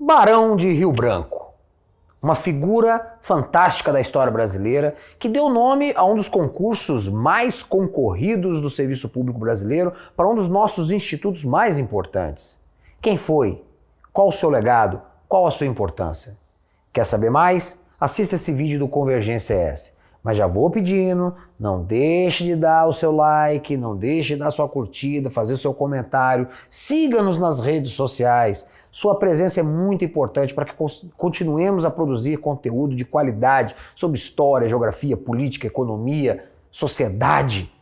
Barão de Rio Branco, uma figura fantástica da história brasileira que deu nome a um dos concursos mais concorridos do serviço público brasileiro para um dos nossos institutos mais importantes. Quem foi? Qual o seu legado? Qual a sua importância? Quer saber mais? Assista esse vídeo do Convergência ES. Mas já vou pedindo, não deixe de dar o seu like, não deixe de dar sua curtida, fazer o seu comentário, siga-nos nas redes sociais. Sua presença é muito importante para que continuemos a produzir conteúdo de qualidade sobre história, geografia, política, economia, sociedade.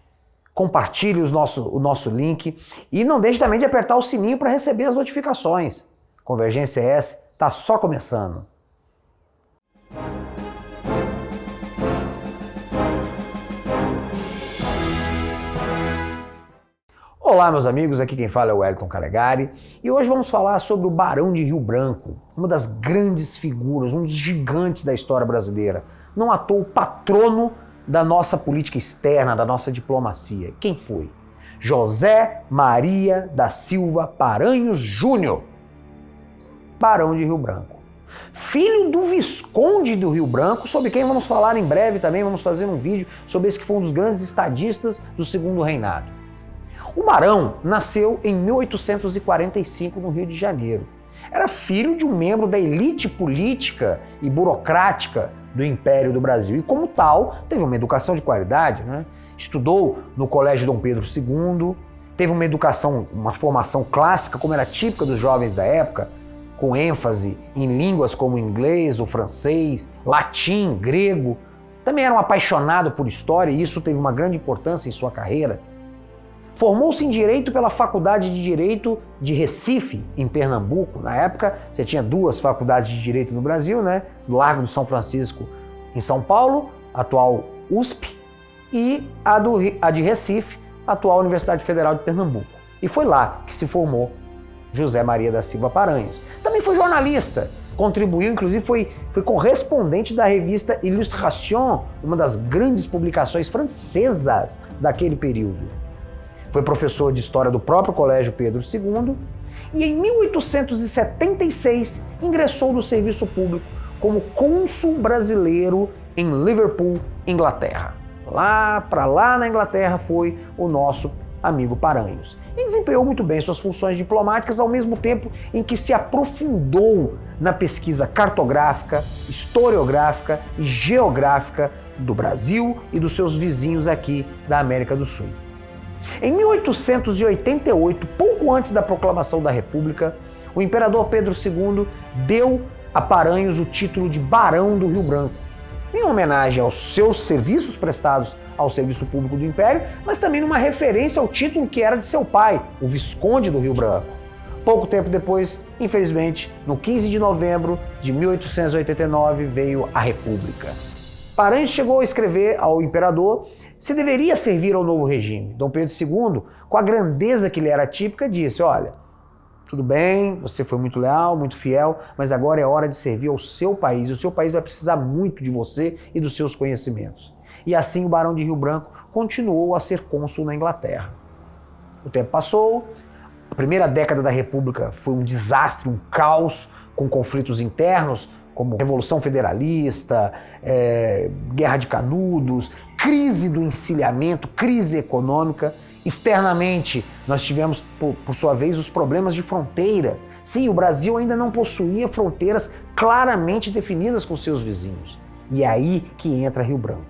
Compartilhe o nosso link e não deixe também de apertar o sininho para receber as notificações. Convergência ES está só começando. Olá meus amigos, aqui quem fala é o Wellington Calegari e hoje vamos falar sobre o Barão de Rio Branco, uma das grandes figuras, um dos gigantes da história brasileira, não à toa o patrono da nossa política externa, da nossa diplomacia. Quem foi? José Maria da Silva Paranhos Júnior, Barão de Rio Branco. Filho do Visconde do Rio Branco, sobre quem vamos falar em breve também, vamos fazer um vídeo sobre esse que foi um dos grandes estadistas do Segundo Reinado. O Barão nasceu em 1845 no Rio de Janeiro. Era filho de um membro da elite política e burocrática do Império do Brasil e, como tal, teve uma educação de qualidade, né? Estudou no Colégio Dom Pedro II, teve uma educação, uma formação clássica, como era típica dos jovens da época, com ênfase em línguas como o inglês, o francês, latim, grego. Também era um apaixonado por história e isso teve uma grande importância em sua carreira. Formou-se em Direito pela Faculdade de Direito de Recife, em Pernambuco. Na época, você tinha duas faculdades de Direito no Brasil, né? No Largo do São Francisco, em São Paulo, atual USP, e a de Recife, atual Universidade Federal de Pernambuco. E foi lá que se formou José Maria da Silva Paranhos. Também foi jornalista, contribuiu, inclusive foi correspondente da revista Illustration, uma das grandes publicações francesas daquele período. Foi professor de História do próprio Colégio Pedro II e em 1876 ingressou no serviço público como cônsul brasileiro em Liverpool, Inglaterra. Lá na Inglaterra foi o nosso amigo Paranhos. E desempenhou muito bem suas funções diplomáticas ao mesmo tempo em que se aprofundou na pesquisa cartográfica, historiográfica e geográfica do Brasil e dos seus vizinhos aqui da América do Sul. Em 1888, pouco antes da proclamação da República, o imperador Pedro II deu a Paranhos o título de Barão do Rio Branco, em homenagem aos seus serviços prestados ao serviço público do Império, mas também numa referência ao título que era de seu pai, o Visconde do Rio Branco. Pouco tempo depois, infelizmente, no 15 de novembro de 1889, veio a República. Paranhos chegou a escrever ao imperador se deveria servir ao novo regime. Dom Pedro II, com a grandeza que lhe era típica, disse: olha, tudo bem, você foi muito leal, muito fiel, mas agora é hora de servir ao seu país. E o seu país vai precisar muito de você e dos seus conhecimentos. E assim o Barão de Rio Branco continuou a ser cônsul na Inglaterra. O tempo passou, a primeira década da República foi um desastre, um caos, com conflitos internos, como Revolução Federalista, Guerra de Canudos, crise do encilhamento, crise econômica. Externamente, nós tivemos, por sua vez, os problemas de fronteira. Sim, o Brasil ainda não possuía fronteiras claramente definidas com seus vizinhos. E é aí que entra Rio Branco.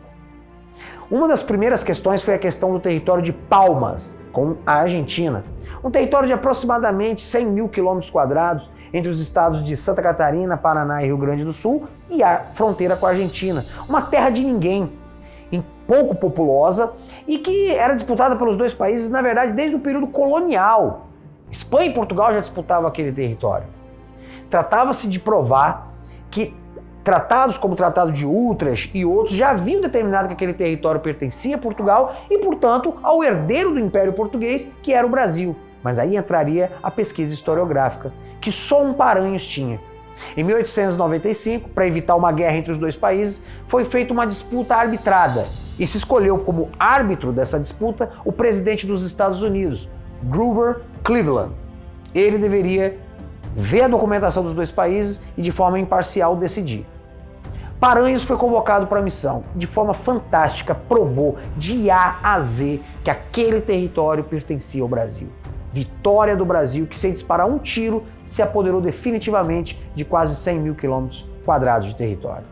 Uma das primeiras questões foi a questão do território de Palmas, com a Argentina. Um território de aproximadamente 100 mil quilômetros quadrados entre os estados de Santa Catarina, Paraná e Rio Grande do Sul e a fronteira com a Argentina. Uma terra de ninguém, pouco populosa e que era disputada pelos dois países, na verdade, desde o período colonial. Espanha e Portugal já disputavam aquele território. Tratava-se de provar que tratados como o Tratado de Utrecht e outros já haviam determinado que aquele território pertencia a Portugal e, portanto, ao herdeiro do Império Português, que era o Brasil. Mas aí entraria a pesquisa historiográfica, que só um Paranhos tinha. Em 1895, para evitar uma guerra entre os dois países, foi feita uma disputa arbitrada e se escolheu como árbitro dessa disputa o presidente dos Estados Unidos, Grover Cleveland. Ele deveria ver a documentação dos dois países e de forma imparcial decidir. Paranhos foi convocado para a missão. De forma fantástica, provou de A a Z que aquele território pertencia ao Brasil. Vitória do Brasil, que sem disparar um tiro, se apoderou definitivamente de quase 100 mil quilômetros quadrados de território.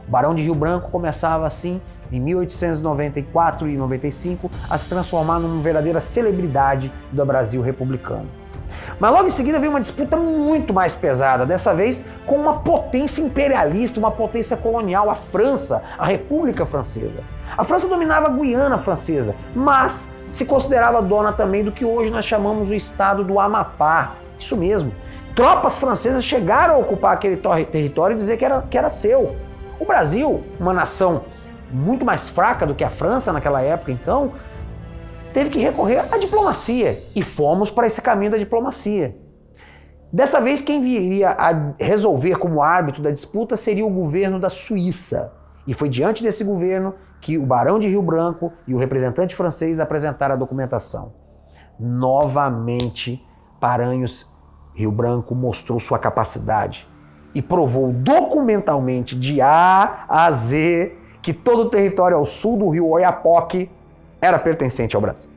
O Barão de Rio Branco começava assim, em 1894 e 95, a se transformar numa verdadeira celebridade do Brasil republicano. Mas logo em seguida veio uma disputa muito mais pesada, dessa vez com uma potência imperialista, uma potência colonial, a França, a República Francesa. A França dominava a Guiana Francesa, mas se considerava dona também do que hoje nós chamamos o estado do Amapá. Isso mesmo. Tropas francesas chegaram a ocupar aquele território e dizer que era seu. O Brasil, uma nação muito mais fraca do que a França naquela época, então, teve que recorrer à diplomacia e fomos para esse caminho da diplomacia. Dessa vez, quem viria a resolver como árbitro da disputa seria o governo da Suíça. E foi diante desse governo que o Barão de Rio Branco e o representante francês apresentaram a documentação. Novamente, Paranhos Rio Branco mostrou sua capacidade e provou documentalmente de A a Z que todo o território ao sul do rio Oiapoque era pertencente ao Brasil.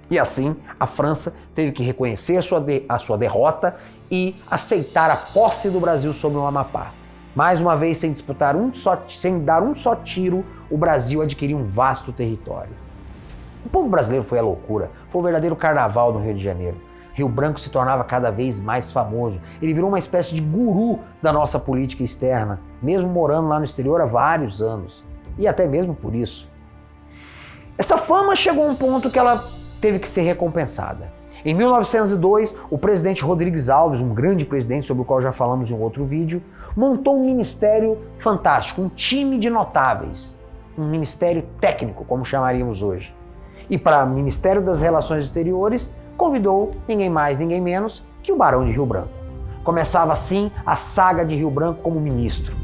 E assim, a França teve que reconhecer a sua derrota e aceitar a posse do Brasil sobre o Amapá. Mais uma vez, sem dar um só tiro, o Brasil adquiriu um vasto território. O povo brasileiro foi a loucura, foi o verdadeiro carnaval do Rio de Janeiro. Rio Branco se tornava cada vez mais famoso. Ele virou uma espécie de guru da nossa política externa, mesmo morando lá no exterior há vários anos. E até mesmo por isso. Essa fama chegou a um ponto que ela teve que ser recompensada. Em 1902, o presidente Rodrigues Alves, um grande presidente sobre o qual já falamos em um outro vídeo, montou um ministério fantástico, um time de notáveis, um ministério técnico, como chamaríamos hoje. E para o Ministério das Relações Exteriores, convidou ninguém mais, ninguém menos que o Barão de Rio Branco. Começava assim a saga de Rio Branco como ministro.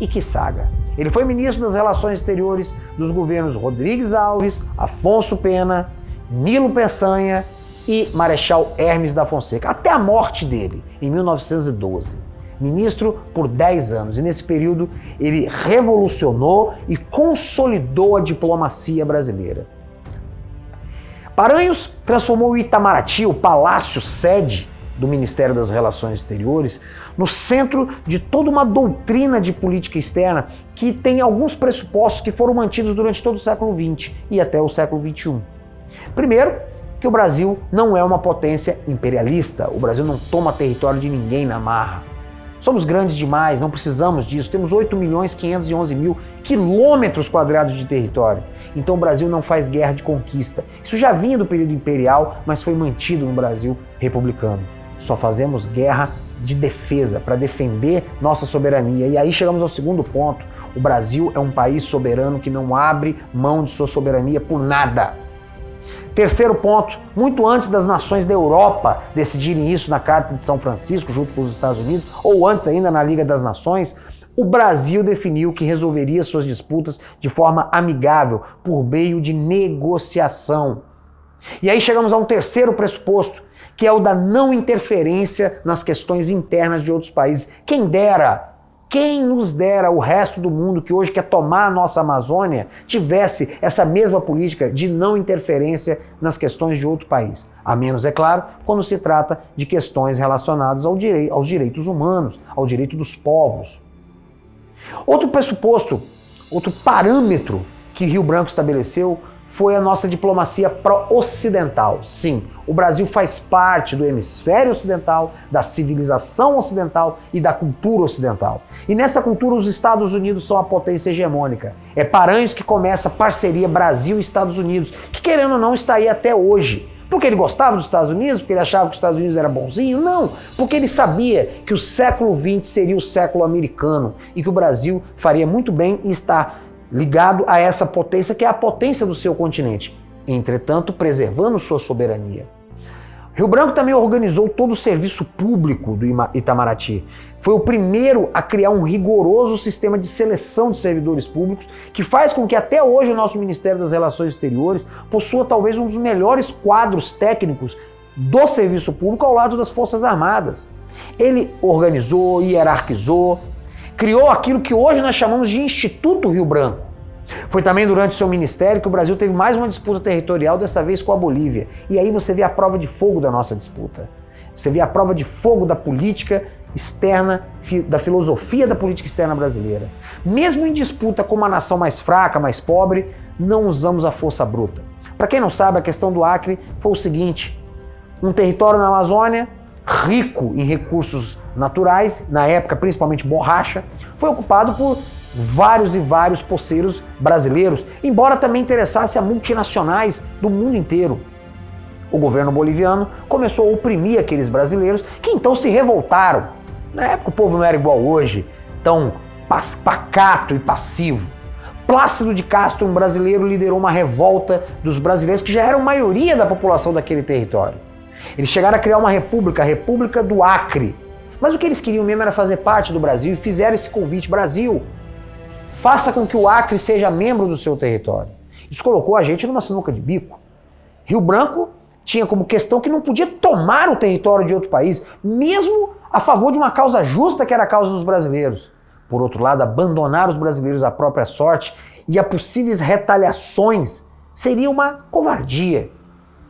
E que saga! Ele foi ministro das Relações Exteriores dos governos Rodrigues Alves, Afonso Pena, Nilo Peçanha e Marechal Hermes da Fonseca, até a morte dele, em 1912. Ministro por 10 anos, e nesse período ele revolucionou e consolidou a diplomacia brasileira. Paranhos transformou o Itamaraty, o palácio sede do Ministério das Relações Exteriores, no centro de toda uma doutrina de política externa que tem alguns pressupostos que foram mantidos durante todo o século XX e até o século XXI. Primeiro, que o Brasil não é uma potência imperialista, o Brasil não toma território de ninguém na marra. Somos grandes demais, não precisamos disso, temos 8.511.000 quilômetros quadrados de território. Então o Brasil não faz guerra de conquista. Isso já vinha do período imperial, mas foi mantido no Brasil republicano. Só fazemos guerra de defesa, para defender nossa soberania. E aí chegamos ao segundo ponto. O Brasil é um país soberano que não abre mão de sua soberania por nada. Terceiro ponto, muito antes das nações da Europa decidirem isso na Carta de São Francisco, junto com os Estados Unidos, ou antes ainda na Liga das Nações, o Brasil definiu que resolveria suas disputas de forma amigável, por meio de negociação. E aí chegamos a um terceiro pressuposto, que é o da não interferência nas questões internas de outros países. Quem nos dera o resto do mundo que hoje quer tomar a nossa Amazônia tivesse essa mesma política de não interferência nas questões de outro país. A menos, é claro, quando se trata de questões relacionadas aos direitos humanos, ao direito dos povos. Outro pressuposto, outro parâmetro que Rio Branco estabeleceu foi a nossa diplomacia pró-ocidental. Sim, o Brasil faz parte do hemisfério ocidental, da civilização ocidental e da cultura ocidental. E nessa cultura os Estados Unidos são a potência hegemônica. É Paranhos que começa a parceria Brasil e Estados Unidos, que querendo ou não está aí até hoje. Porque ele gostava dos Estados Unidos? Porque ele achava que os Estados Unidos era bonzinho? Não, porque ele sabia que o século XX seria o século americano e que o Brasil faria muito bem em estar ligado a essa potência que é a potência do seu continente, entretanto preservando sua soberania. Rio Branco também organizou todo o serviço público do Itamaraty. Foi o primeiro a criar um rigoroso sistema de seleção de servidores públicos que faz com que até hoje o nosso Ministério das Relações Exteriores possua talvez um dos melhores quadros técnicos do serviço público ao lado das Forças Armadas. Ele organizou, hierarquizou, criou aquilo que hoje nós chamamos de Instituto Rio Branco. Foi também durante seu ministério que o Brasil teve mais uma disputa territorial, dessa vez com a Bolívia. E aí você vê a prova de fogo da nossa disputa. Você vê a prova de fogo da política externa, da filosofia da política externa brasileira. Mesmo em disputa com uma nação mais fraca, mais pobre, não usamos a força bruta. Para quem não sabe, a questão do Acre foi o seguinte: um território na Amazônia, rico em recursos naturais, na época principalmente borracha, foi ocupado por vários e vários poceiros brasileiros, embora também interessasse a multinacionais do mundo inteiro. O governo boliviano começou a oprimir aqueles brasileiros, que então se revoltaram. Na época o povo não era igual hoje, tão pacato e passivo. Plácido de Castro, um brasileiro, liderou uma revolta dos brasileiros que já eram maioria da população daquele território. Eles chegaram a criar uma república, a República do Acre. Mas o que eles queriam mesmo era fazer parte do Brasil e fizeram esse convite: Brasil, faça com que o Acre seja membro do seu território. Isso colocou a gente numa sinuca de bico. Rio Branco tinha como questão que não podia tomar o território de outro país, mesmo a favor de uma causa justa, que era a causa dos brasileiros. Por outro lado, abandonar os brasileiros à própria sorte e a possíveis retaliações seria uma covardia.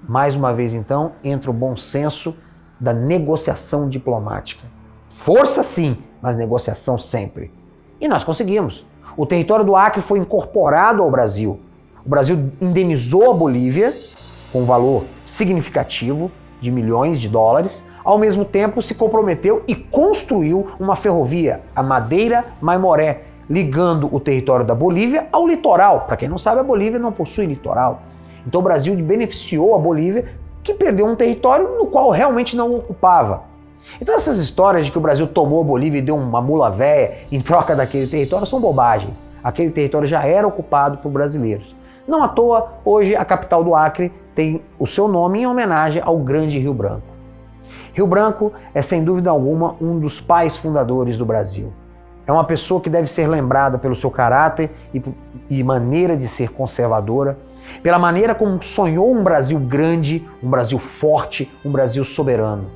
Mais uma vez, então, entra o bom senso da negociação diplomática. Força sim, mas negociação sempre. E nós conseguimos. O território do Acre foi incorporado ao Brasil. O Brasil indenizou a Bolívia com um valor significativo de milhões de dólares. Ao mesmo tempo, se comprometeu e construiu uma ferrovia, a Madeira-Maimoré, ligando o território da Bolívia ao litoral. Para quem não sabe, a Bolívia não possui litoral. Então o Brasil beneficiou a Bolívia, que perdeu um território no qual realmente não ocupava. Então essas histórias de que o Brasil tomou a Bolívia e deu uma mula véia em troca daquele território são bobagens. Aquele território já era ocupado por brasileiros. Não à toa, hoje a capital do Acre tem o seu nome em homenagem ao grande Rio Branco. Rio Branco é, sem dúvida alguma, um dos pais fundadores do Brasil. É uma pessoa que deve ser lembrada pelo seu caráter e maneira de ser conservadora, pela maneira como sonhou um Brasil grande, um Brasil forte, um Brasil soberano.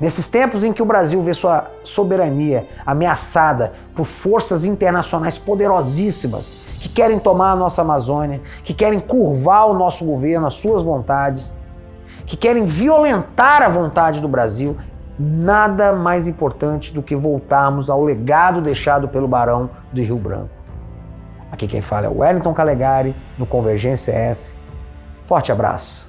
Nesses tempos em que o Brasil vê sua soberania ameaçada por forças internacionais poderosíssimas que querem tomar a nossa Amazônia, que querem curvar o nosso governo às suas vontades, que querem violentar a vontade do Brasil, nada mais importante do que voltarmos ao legado deixado pelo Barão do Rio Branco. Aqui quem fala é o Wellington Calegari, no Convergência S. Forte abraço.